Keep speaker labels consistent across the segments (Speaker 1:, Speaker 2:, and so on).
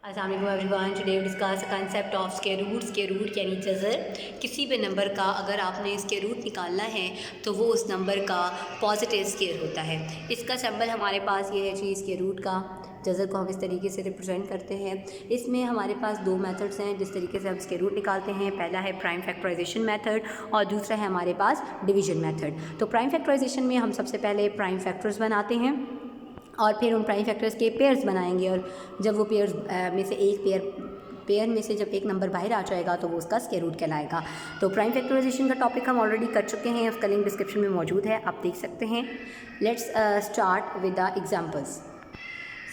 Speaker 1: अस्सलाम वालेकुम everyone. Today we discuss the concept of square root. Square root यानी जज़र। किसी भी नंबर का अगर आपने स्क्वायर रूट निकालना है तो वो उस नंबर का पॉजिटिव स्क्वायर होता है। इसका सिंबल हमारे पास ये है जी, स्क्वायर रूट का। जज़र को हम इस तरीके से रिप्रेजेंट करते हैं। इसमें हमारे पास दो मेथड्स हैं जिस तरीके से हम स्क्वायर रूट निकालते हैं। पहला है प्राइम फैक्टराइजेशन मेथड और दूसरा है हमारे पास डिवीजन मेथड। तो प्राइम फैक्टराइजेशन में हम सबसे पहले प्राइम फैक्टर्स बनाते हैं और फिर उन प्राइम फैक्टर्स के पेयर्स बनाएंगे, और जब वो पेयर्स में से एक पेयर में से जब एक नंबर बाहर आ जाएगा तो वो उसका स्क्वायर रूट कहलाएगा। तो प्राइम फैक्टराइजेशन का टॉपिक हम ऑलरेडी कर चुके हैं, उसका लिंक डिस्क्रिप्शन में मौजूद है, आप देख सकते हैं। Let's start with the examples.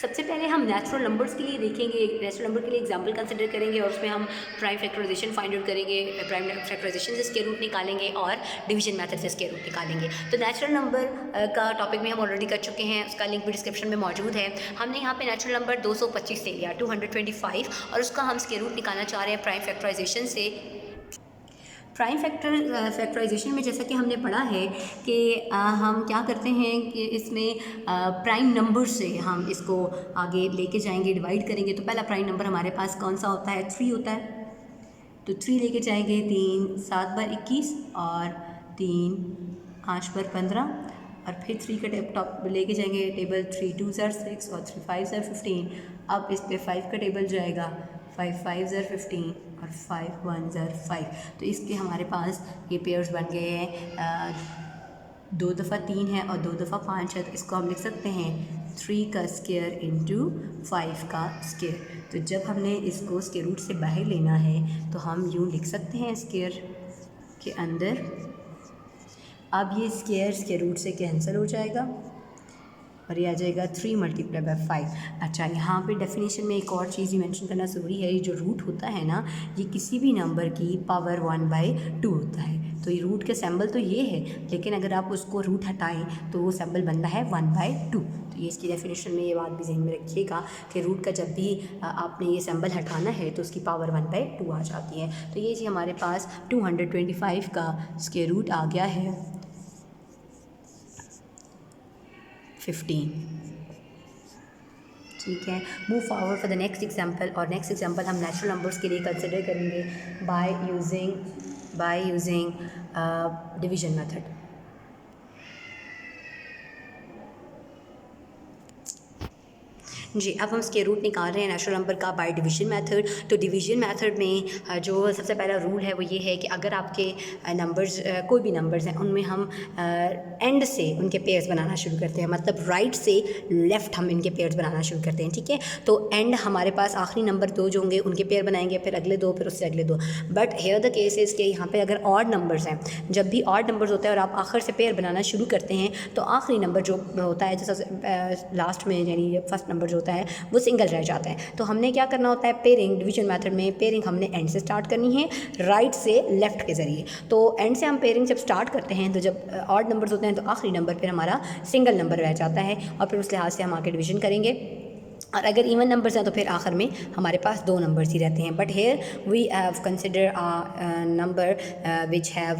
Speaker 1: सबसे पहले हम नेचुरल नंबर्स के लिए देखेंगे, नेचुरल नंबर के लिए एग्जांपल कंसिडर करेंगे और उसमें हम प्राइम फैक्टराइजेशन फाइंड आउट करेंगे, प्राइम फैक्टराइजेशन से स्क्वायर रूट निकालेंगे और डिवीजन मेथड से स्क्वायर रूट निकालेंगे। तो नेचुरल नंबर का टॉपिक में हम ऑलरेडी कर चुके हैं, उसका लिंक भी डिस्क्रिप्शन में मौजूद है। हमने यहाँ पे नेचुरल नंबर 225 ले लिया, 225, और उसका हम स्क्वायर रूट निकालना चाह रहे हैं प्राइम फैक्टराइजेशन से। प्राइम फैक्टराइजेशन में जैसा कि हमने पढ़ा है कि हम क्या करते हैं कि इसमें प्राइम नंबर से हम इसको आगे लेके जाएंगे, डिवाइड करेंगे। तो पहला प्राइम नंबर हमारे पास कौन सा होता है? 3 होता है। तो 3 लेके जाएंगे, 3 7 बार 21 और 3 5 बार 15, और फिर 3 का टॉप लेके जाएंगे टेबल, 3 2 ज़ार 6 और 3 5 ज़ार 15। अब इस पे 5 का टेबल जाएगा, 5 5 ज़ार 15 और 5 1 ज़ार 5। तो इसके हमारे पास ये पेयर्स बन गए हैं। 2 दफ़ा 3 है और 2 दफ़ा 5 है, तो इसको हम लिख सकते हैं 3 का स्क्वायर इंटू 5 का स्क्वायर। तो जब हमने इसको स्क्वायर रूट से बाहर लेना है तो हम यूँ लिख सकते हैं स्क्वायर के अंदर। अब ये स्क्वायर रूट से कैंसिल हो जाएगा और ये आ जाएगा 3 मल्टीप्लाई बाय 5। अच्छा, यहाँ पे डेफिनेशन में एक और चीज़ भी मेंशन करना ज़रूरी है। ये जो रूट होता है ना, ये किसी भी नंबर की पावर 1/2 होता है। तो ये रूट का सिंबल तो ये है, लेकिन अगर आप उसको रूट हटाएं तो वो सिंबल बनता है 1/2। तो ये इसकी डेफिनेशन में ये बात भी ध्यान में रखिएगा कि रूट का जब भी आपने ये सिंबल हटाना है तो उसकी पावर 1/2 आ जाती है। तो ये जी हमारे पास 225 का स्क्वायर रूट आ गया है 15। ठीक है, move forward for the next example. और नेक्स्ट एग्जांपल हम नेचुरल नंबर्स के लिए कंसिडर करेंगे बाय यूजिंग डिवीजन मेथड। जी, अब हम स्क्वायर रूट निकाल रहे हैं नेचुरल नंबर का बाय डिवीजन मेथड। तो डिवीजन मेथड में जो सबसे पहला रूल है वो ये है कि अगर आपके नंबर्स कोई भी नंबर्स हैं उनमें हम एंड से उनके पेयर्स बनाना शुरू करते हैं, मतलब राइट से लेफ़्ट हम इनके पेयर्स बनाना शुरू करते हैं। ठीक है, तो एंड हमारे पास आखिरी नंबर 2 जो होंगे उनके पेयर बनाएंगे, फिर अगले 2, फिर उससे अगले 2। But here the case is के यहाँ पर अगर ऑड नंबर्स हैं, जब भी ऑड नंबर्स होते हैं और आप आखिर से पेयर बनाना शुरू करते हैं तो आखिरी नंबर जो होता है, जैसे लास्ट में यानी फर्स्ट नंबर जो होता है वो सिंगल रह जाता है। तो हमने क्या करना होता है, पेयरिंग डिवीजन मेथड में पेयरिंग हमने एंड से स्टार्ट करनी है, राइट से लेफ्ट के ज़रिए। तो एंड से हम पेयरिंग जब स्टार्ट करते हैं तो जब ऑड नंबर्स होते हैं तो आखिरी नंबर फिर हमारा सिंगल नंबर रह जाता है, और फिर उस लिहाज से हम आगे डिवीजन करेंगे। और अगर इवन नंबर्स हैं तो फिर आखिर में हमारे पास 2 नंबर्स ही रहते हैं। But here we have consider number which have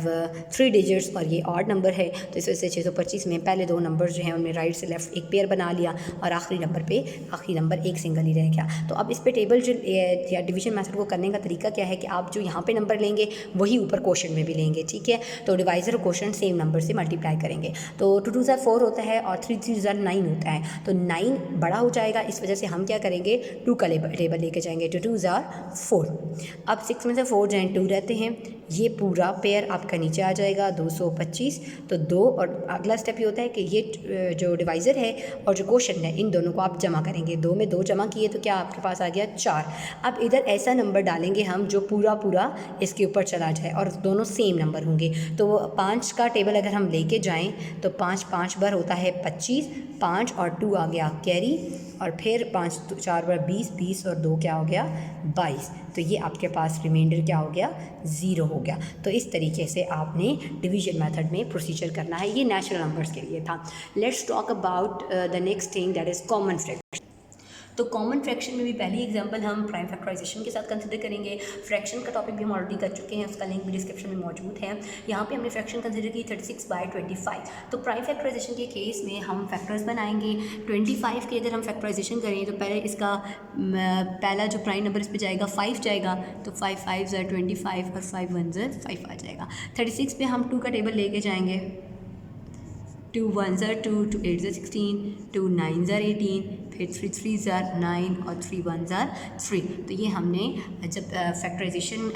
Speaker 1: 3 digits, और ये ऑड नंबर है। तो इस वजह से 625 में पहले 2 नंबर्स जो हैं उनमें राइट से लेफ्ट एक पेयर बना लिया, और आखिरी नंबर एक सिंगल ही रह गया। तो अब इस पे टेबल जो या डिवीजन मेथड को करने का तरीका क्या है कि आप जो यहाँ पे नंबर लेंगे वही ऊपर क्वोशंट में भी लेंगे। ठीक है, तो डिवाइज़र और क्वोशंट सेम नंबर से मल्टीप्लाई करेंगे। तो 2 2 ज़ार 4 होता है और 3 3 ज़ार 9 होता है। तो 9 बड़ा हो जाएगा, इस वजह से हम क्या करेंगे, 2 का टेबल लेके जाएंगे, 2 2 ज़ार 4। अब 6 में से 4 जाएँ 2 रहते हैं, ये पूरा पेयर आपका नीचे आ जाएगा 225। तो 2 और अगला स्टेप ये होता है कि ये जो डिवाइज़र है और जो क्वोशंट है इन दोनों को आप जमा करेंगे। 2 में 2 जमा किए तो क्या आपके पास आ गया 4। अब इधर ऐसा नंबर डालेंगे हम जो पूरा इसके ऊपर चला जाए और दोनों सेम नंबर होंगे। तो 5 का टेबल अगर हम लेके जाएँ तो 5 5 बार होता है 25, 5 और 2 आ गया कैरी, और फिर 5 4 बार 20, 20 और 2 क्या हो गया 22। तो ये आपके पास रिमाइंडर क्या हो गया 0 हो गया। तो इस तरीके से आपने डिवीजन मेथड में प्रोसीजर करना है। ये नेचुरल नंबर्स के लिए था। Let's talk about the next thing that is common fraction. तो कॉमन फ्रैक्शन में भी पहली एग्जांपल हम प्राइम फैक्टराइजेशन के साथ कंसिडर करेंगे। फ्रैक्शन का टॉपिक भी हम ऑलरेडी कर चुके हैं, उसका लिंक भी डिस्क्रिप्शन में मौजूद है। यहाँ पे हमने फ्रैक्शन कंसिडर की 36/25। तो प्राइम फैक्टराइजेशन के केस में हम फैक्टर्स बनाएंगे। 25 की अगर हम फैक्टराइजेशन करें तो पहले इसका पहला जो प्राइम नंबर इस पर जाएगा 5 जाएगा, तो 5 5 ज़र 25 और 5 1 ज़र 5 आ जाएगा। 36 पे हम 2 का टेबल लेके जाएंगे। 2 1 ज़र 2, 2 8 ज़र 16, 2 9 ज़र 18, फिर 3 3 ज़र 9 और 3 1 ज़र 3। तो ये हमने जब फैक्टराइजेशन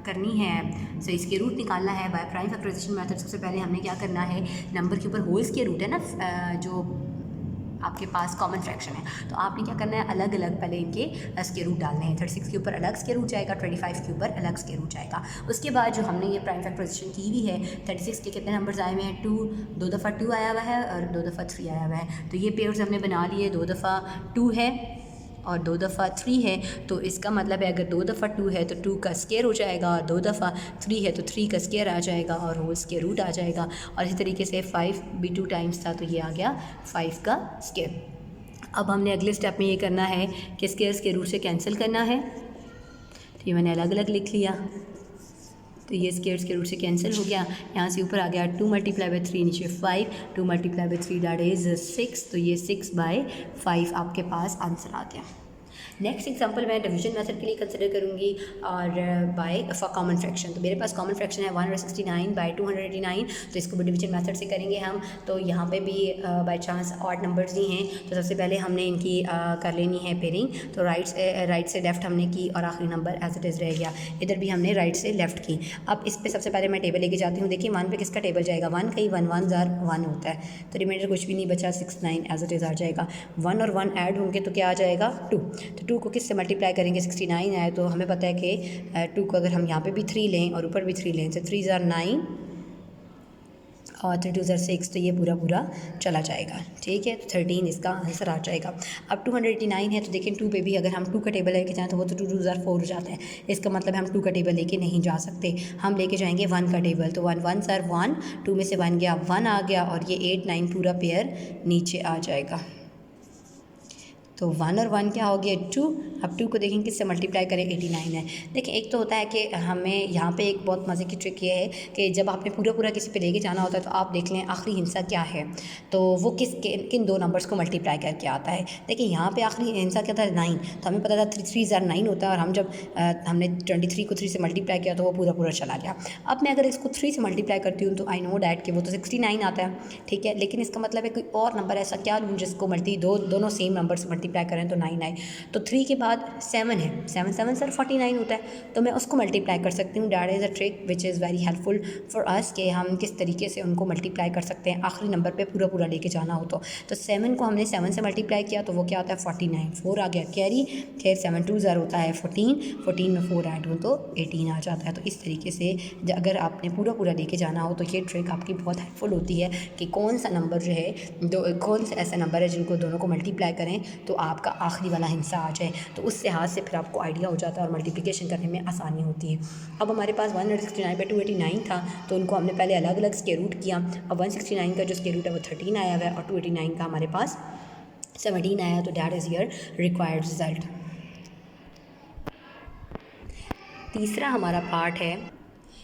Speaker 1: करनी है, सो इसके रूट निकालना है बाय प्राइम फैक्टराइजेशन मेथड, सबसे पहले हमने क्या करना है, नंबर के ऊपर होल्स के रूट है ना, जो आपके पास कॉमन फ्रैक्शन है, तो आपने क्या करना है, अलग अलग पहले इनके स्क्वायर रूट डालने हैं। 36 के ऊपर अलग स्क्वायर रूट जाएगा, 25 के ऊपर अलग स्क्वायर रूट जाएगा। उसके बाद जो हमने ये प्राइम फैक्टराइजेशन की हुई है, 36 के कितने नंबर्स आए हुए हैं, 2 दो दफ़ा 2 आया हुआ है और 2 दफ़ा 3 आया हुआ है। तो ये पेयर्स हमने बना लिए, 2 दफ़ा 2 है और 2 दफ़ा 3 है, तो इसका मतलब है अगर 2 दफ़ा 2 है तो 2 का स्क्वायर हो जाएगा, और 2 दफ़ा 3 है तो 3 का स्क्वायर आ जाएगा और होल स्क्वायर रूट आ जाएगा। और इसी तरीके से 5 भी 2 टाइम्स था तो ये आ गया 5 का स्क्वायर। अब हमने अगले स्टेप में ये करना है कि स्क्वायर्स के रूट से कैंसिल करना है, तो ये मैंने अलग अलग लिख लिया। तो ये स्क्वायर्स के रूट से कैंसिल हो गया, यहाँ से ऊपर आ गया 2 × 3 नीचे 5, 2 × 3 दैट इज़ 6, तो ये 6/5 आपके पास आंसर आ गया। नेक्स्ट एग्जांपल मैं डिवीजन मेथड के लिए कंसिडर करूँगी और बाय फॉर कॉमन फ्रैक्शन। तो मेरे पास कॉमन फ्रैक्शन है 169/289, तो इसको भी डिवीजन मेथड से करेंगे हम। तो यहाँ पे भी बाय चांस ऑड नंबर्स ही हैं, तो सबसे पहले हमने इनकी कर लेनी है पेयरिंग। तो राइट से लेफ़्ट हमने की और आखिरी नंबर एज इट इज़ रह गया। इधर भी हमने राइट से लेफ़्ट की। अब इस पर सबसे पहले मैं टेबल लेके जाती हूँ। देखिए 1 पे किसका टेबल जाएगा, 1 कहीं 1 1 ज़ार 1 होता है, तो रिमाइंडर कुछ भी नहीं बचा, 6 9 एज इट इज़ आ जाएगा। 1 और 1 ऐड होंगे तो क्या आ जाएगा 2, तो 2 को किससे मल्टीप्लाई करेंगे, 69 आए, तो हमें पता है कि 2 को अगर हम यहाँ पे भी 3 लें और ऊपर भी 3 लें तो 3 ज़ार 9 और 3 2 ज़ार 6, तो ये पूरा पूरा चला जाएगा। ठीक है, तो 13 इसका आंसर आ जाएगा। अब 289 है, तो देखें 2 पे भी अगर हम 2 का टेबल लेके जाएँ तो वो तो 2 2 ज़ार 4 हो जाता है। इसका मतलब हम 2 का टेबल लेके नहीं जा सकते, हम लेके जाएंगे 1 का टेबल। तो 1 1 ज़ार 1, 2 में से 1 गया 1 आ गया, और ये 8 9 पूरा पेयर नीचे आ जाएगा। तो 1 और 1 क्या हो गया 2। अब 2 को देखें किससे मल्टीप्लाई करें, 89 है। देखिए एक तो होता है कि हमें यहाँ पे एक बहुत मज़े की ट्रिक ये है कि जब आपने पूरा पूरा किसी पे लेके जाना होता है तो आप देख लें आखिरी हिस्सा क्या है, तो वो किन दो नंबर्स को मल्टीप्लाई करके आता है। देखिए यहाँ पे आखिरी हिस्सा क्या था 9, तो हमें पता था 3 ज़ार 9 होता है, और हम जब हमने 23 को 3 से मल्टीप्लाई किया तो वो पूरा पूरा चला गया। अब मैं अगर इसको 3 से मल्टीप्लाई करती हूँ तो आई नो डैट कि वो तो 69 आता है। ठीक है, लेकिन इसका मतलब है कोई और नंबर ऐसा क्या लूँ जिसको दोनों सेम नंबर से मल्टीप्लाई करें तो 9 आए। तो 3 के बाद 7 है, 7 7 सर 49 होता है, तो मैं उसको मल्टीप्लाई कर सकती हूँ। That is a trick which is very helpful for us कि हम किस तरीके से उनको मल्टीप्लाई कर सकते हैं आखिरी नंबर पे पूरा पूरा लेके जाना हो। तो 7 को हमने 7 से मल्टीप्लाई किया तो वो क्या होता है 49, 4 आ गया कैरी, फिर 7 2 ज़ार होता है 14, 14 में 4 ऐड हो तो 18 आ जाता है। तो इस तरीके से अगर आपने पूरा पूरा लेके जाना हो तो ये ट्रिक आपकी बहुत हेल्पफुल होती है कि कौन सा नंबर जो है कौन सा ऐसा नंबर है जिनको दोनों को मल्टीप्लाई करें तो आपका आखिरी वाला हिस्सा आ जाए, तो उस लिहाज से फिर आपको आइडिया हो जाता है और मल्टीप्लिकेशन करने में आसानी होती है। अब हमारे पास 169/289 था, तो उनको हमने पहले अलग अलग स्क्वायर रूट किया। अब 169 का जो स्क्वायर रूट है वो 13 आया हुआ है और 289 का हमारे पास 17 आया, तो that is your required result. तीसरा हमारा पार्ट है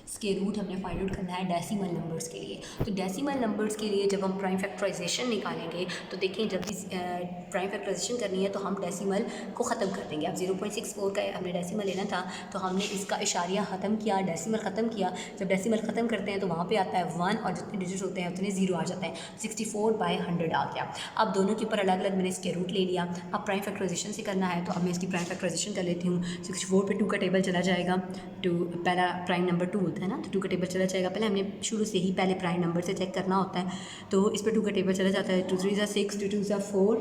Speaker 1: स्क्वायर रूट हमने फाइंड आउट करना है डेसिमल नंबर्स के लिए। तो डेसिमल नंबर्स के लिए जब हम प्राइम फैक्टराइजेशन निकालेंगे तो देखें जब इस प्राइम फैक्टराइजेशन करनी है तो हम डेसिमल को ख़त्म कर देंगे। अब 0.64 का हमने डेसिमल लेना था तो हमने इसका इशारिया ख़त्म किया, डेसिमल ख़त्म किया। जब डेसिमल ख़त्म करते हैं तो वहाँ पे आता है 1 और जितने डिजिट होते हैं उतने 0 आ जाते हैं। 64/100 आ गया। अब दोनों के ऊपर अलग अलग मैंने स्क्वायर रूट ले लिया। अब प्राइम फैक्टराइजेशन से करना है तो अब मैं इसकी प्राइम फैक्टराइजेशन कर लेती हूँ। 64 पे 2 का टेबल चला जाएगा, 2 पहला प्राइम नंबर 2 है ना, तो 2 का टेबल चला जाएगा। पहले हमने शुरू से ही पहले प्राइम नंबर से चेक करना होता है, तो इस पर 2 का टेबल चला जाता है। 2 3 ज़ा 6, 2 2 ज़ा 4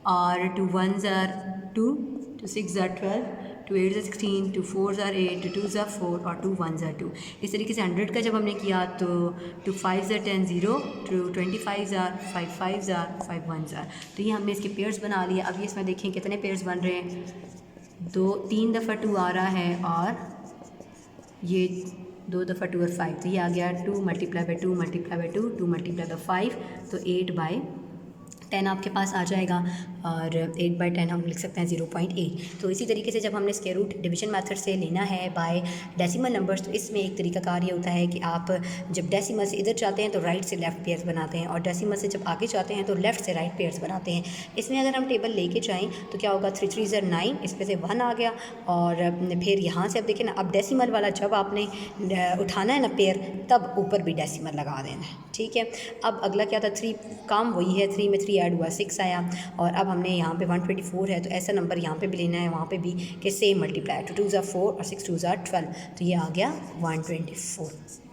Speaker 1: और 2 1 ज़ा 2, 2 6 ज़ा 12, 2 8 ज़ा 16, 2 4 ज़ा 8, 2 2 ज़ा 4 और 2 1 ज़ा 2। इस तरीके से 100 का जब हमने किया तो 2 5 ज़ा 10 0, 2 25 ज़ा 5 5 ज़ा 5 1 ज़ा। तो ये हमने इसके पेयर्स बना लिए। अब ये इसमें देखें कितने पेयर्स बन रहे हैं, 3 दफ़ा 2 आ रहा है और ये 2 दफ़ा 2 और 5, तो ये आ गया 2 multiply by 2 multiply by 2 2 multiply by 5, तो 8/10 आपके पास आ जाएगा। और 8/10 हम लिख सकते हैं 0.8। तो इसी तरीके से जब हमने स्क्वायर रूट डिवीजन मेथड से लेना है बाय डेसिमल नंबर्स, तो इसमें एक तरीका कार ये होता है कि आप जब डेसिमल से इधर जाते हैं तो राइट से लेफ़्ट पेयर्स बनाते हैं, और डेसिमल से जब आगे जाते हैं तो लेफ़्ट से राइट पेयर्स बनाते हैं। इसमें अगर हम टेबल लेके जाएँ तो क्या होगा, 3 3 9, इसमें से 1 आ गया, और फिर यहाँ से अब देखिए ना, अब डेसिमल वाला जब आपने उठाना है ना पेयर, तब ऊपर भी डेसिमल लगा देना है, ठीक है। अब अगला क्या था, 3, काम वही है, 3 में 3 ऐड हुआ 6 आया, और अब हमने यहाँ पे 124 है, तो ऐसा नंबर यहाँ पे भी लेना है, वहाँ पे भी कि सेम मल्टीप्लाई, 2 2 4 और 6 2 12, तो ये आ गया 124।